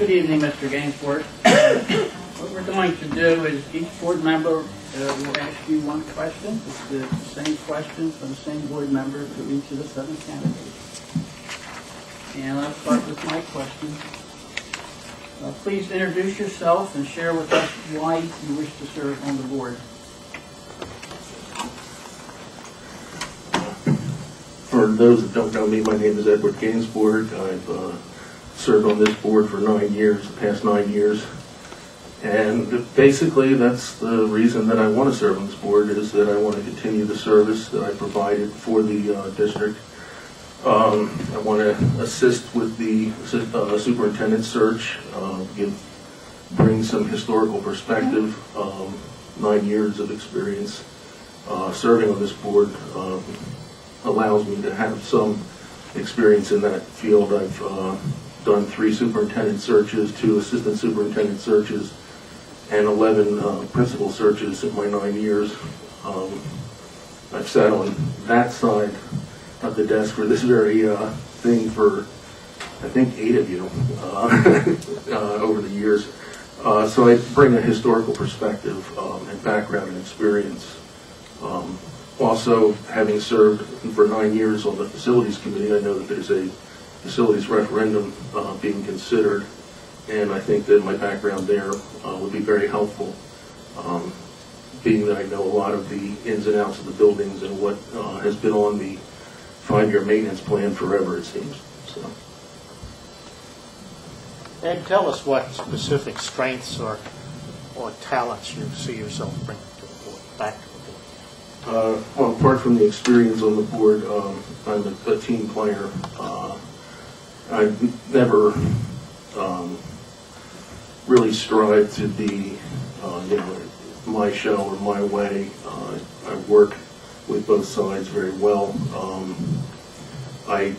Good evening, Mr. Gainsborg. What we're going to do is each board member will ask you one question. It's the same question from the same board member for each of the 7 candidates. And I'll start with my question. Please introduce yourself and share with us why you wish to serve on the board. For those that don't know me, my name is Edward Gainsborg. I've served on this board for 9 years, the past 9 years. And basically that's the reason that I want to serve on this board, is that I want to continue the service that I provided for the district. I want to assist with the superintendent search, bring some historical perspective. 9 years of experience serving on this board allows me to have some experience in that field. I've done 3 superintendent searches, 2 assistant superintendent searches, and 11 principal searches in my 9 years. I've sat on that side of the desk for this very thing for, I think, 8 of you over the years. So I bring a historical perspective and background and experience. Also, having served for 9 years on the facilities committee, I know that there's a facilities referendum being considered, and I think that my background there would be very helpful, being that I know a lot of the ins and outs of the buildings and what has been on the 5-year maintenance plan forever, it seems. So. Ed, tell us what specific strengths or talents you see yourself bringing to the board, back to the board. Well, apart from the experience on the board, I'm a team player. I've never really strived to be, my show or my way. I work with both sides very well. I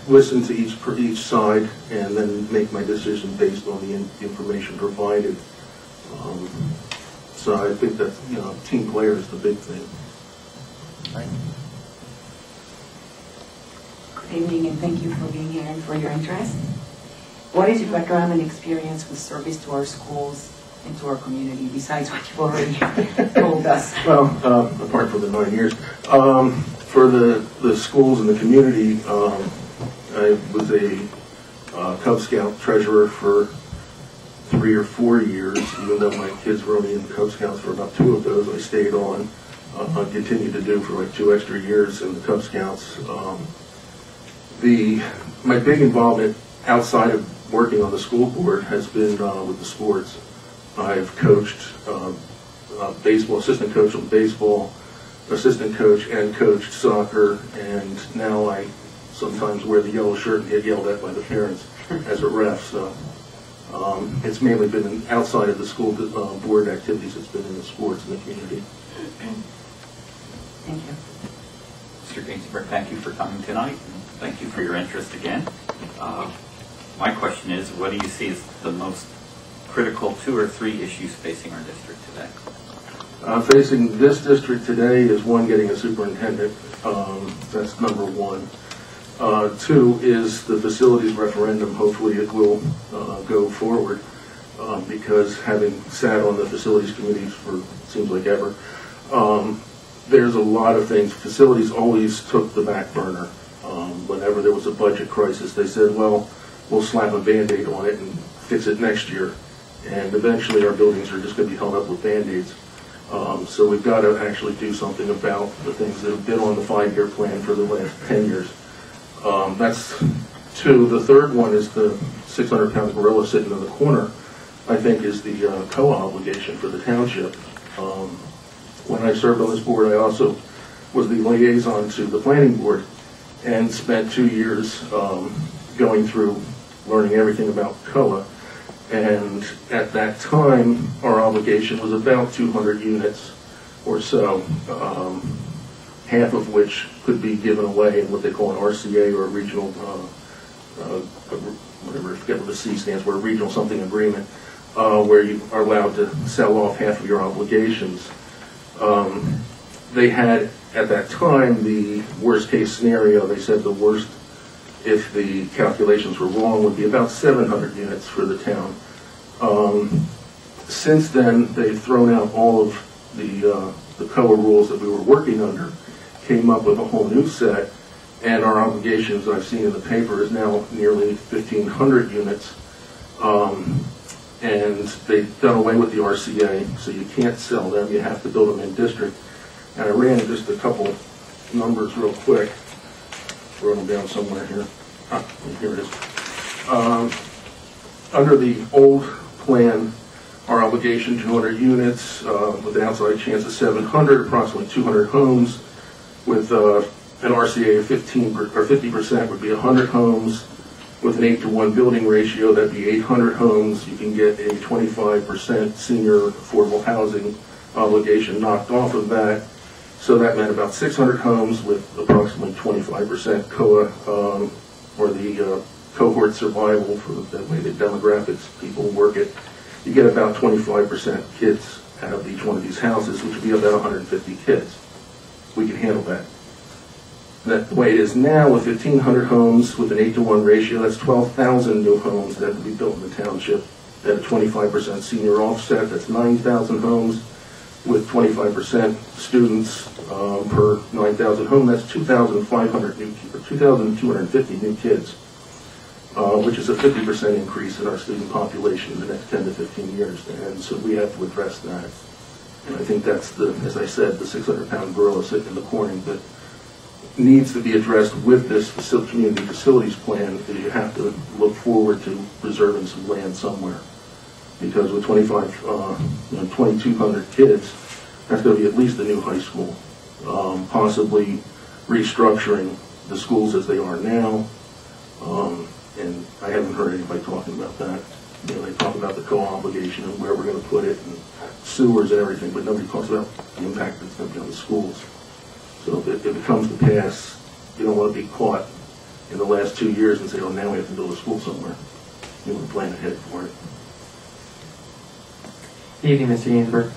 listen to each side and then make my decision based on the information provided. So I think that team player is the big thing. Right. Good evening, and thank you for being here and for your interest. What is your background and experience with service to our schools and to our community, besides what you've already told us? Well, apart from the 9 years, for the schools and the community, I was a Cub Scout treasurer for 3 or 4 years. Even though my kids were only in the Cub Scouts for about 2 of those, I stayed on. I continued to do for like 2 extra years in the Cub Scouts. My big involvement outside of working on the school board has been with the sports. I've coached baseball, assistant coach on baseball, assistant coach and coached soccer, and now I sometimes wear the yellow shirt and get yelled at by the parents as a ref. So it's mainly been outside of the school board activities. It's been in the sports and the community. Thank you. Mr. Gainsborg, thank you for coming tonight, and thank you for your interest again. My question is, what do you see as the most critical 2 or 3 issues facing our district today? Facing this district today is 1, getting a superintendent. That's number 1. 2 is the facilities referendum. Hopefully it will go forward because having sat on the facilities committees for seems like ever, there's a lot of things. Facilities always took the back burner. Whenever there was a budget crisis, they said, well, we'll slap a Band-Aid on it and fix it next year. And eventually our buildings are just going to be held up with Band-Aids. So we've got to actually do something about the things that have been on the 5-year plan for the last 10 years. That's 2. The third one is the 600-pound gorilla sitting in the corner, I think, is the COA obligation for the township. When I served on this board, I also was the liaison to the planning board and spent 2 years going through learning everything about COA. And at that time, our obligation was about 200 units or so, half of which could be given away in what they call an RCA, or a regional, whatever, I forget what the C stands for, a regional something agreement, where you are allowed to sell off half of your obligations. They had, at that time, the worst case scenario. They said the worst if the calculations were wrong, would be about 700 units for the town. Since then, they've thrown out all of the COA rules that we were working under, came up with a whole new set, and our obligations I've seen in the paper is now nearly 1,500 units. And they've done away with the RCA, so you can't sell them, you have to build them in district. And I ran just a couple numbers real quick. Wrote them down somewhere here. Here it is. Under the old plan, our obligation 200 units, with an outside chance of 700, approximately 200 homes, with an RCA of 15 or 50% would be 100 homes. With an 8-to-1 building ratio, that'd be 800 homes. You can get a 25% senior affordable housing obligation knocked off of that. So that meant about 600 homes with approximately 25% COA, or the cohort survival, for the way the demographics people work it. You get about 25% kids out of each one of these houses, which would be about 150 kids. We can handle that. That the way it is now, with 1,500 homes with an 8-to-1 ratio, that's 12,000 new homes that would be built in the township at a 25% senior offset. That's 9,000 homes with 25% students per 9,000 home. That's 2,500 new, or 2,250 new kids, which is a 50% increase in our student population in the next 10 to 15 years. And so we have to address that. And I think that's the, as I said, the 600-pound gorilla sitting in the corner that needs to be addressed with this community facilities plan. That you have to look forward to reserving some land somewhere, because with 2,200 kids, that's going to be at least a new high school, possibly restructuring the schools as they are now. And I haven't heard anybody talking about that. You know, they talk about the co-obligation and where we're going to put it, and sewers and everything, but nobody talks about the impact that's going to be on the schools. So if it comes to pass, you don't want to be caught in the last 2 years and say, oh, now we have to build a school somewhere. You want to plan ahead for it. Good evening, Mr. Gainsborg.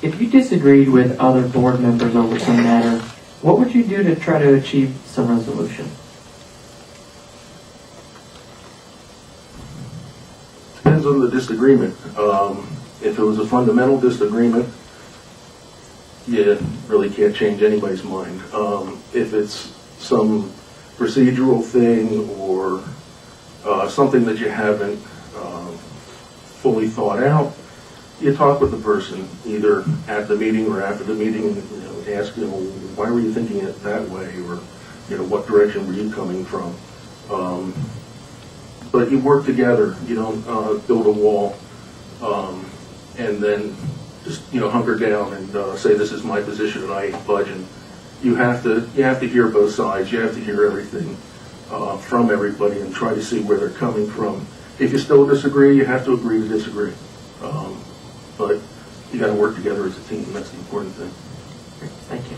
If you disagreed with other board members over some matter, what would you do to try to achieve some resolution? Depends on the disagreement. If it was a fundamental disagreement, you really can't change anybody's mind. If it's some procedural thing or something that you haven't fully thought out, you talk with the person either at the meeting or after the meeting, and ask, why were you thinking it that way, or what direction were you coming from? But you work together. You don't build a wall and then just hunker down and say, this is my position and I ain't budging. You have to hear both sides. You have to hear everything from everybody and try to see where they're coming from. If you still disagree, you have to agree to disagree. But you got to work together as a team. That's the important thing. Thank you.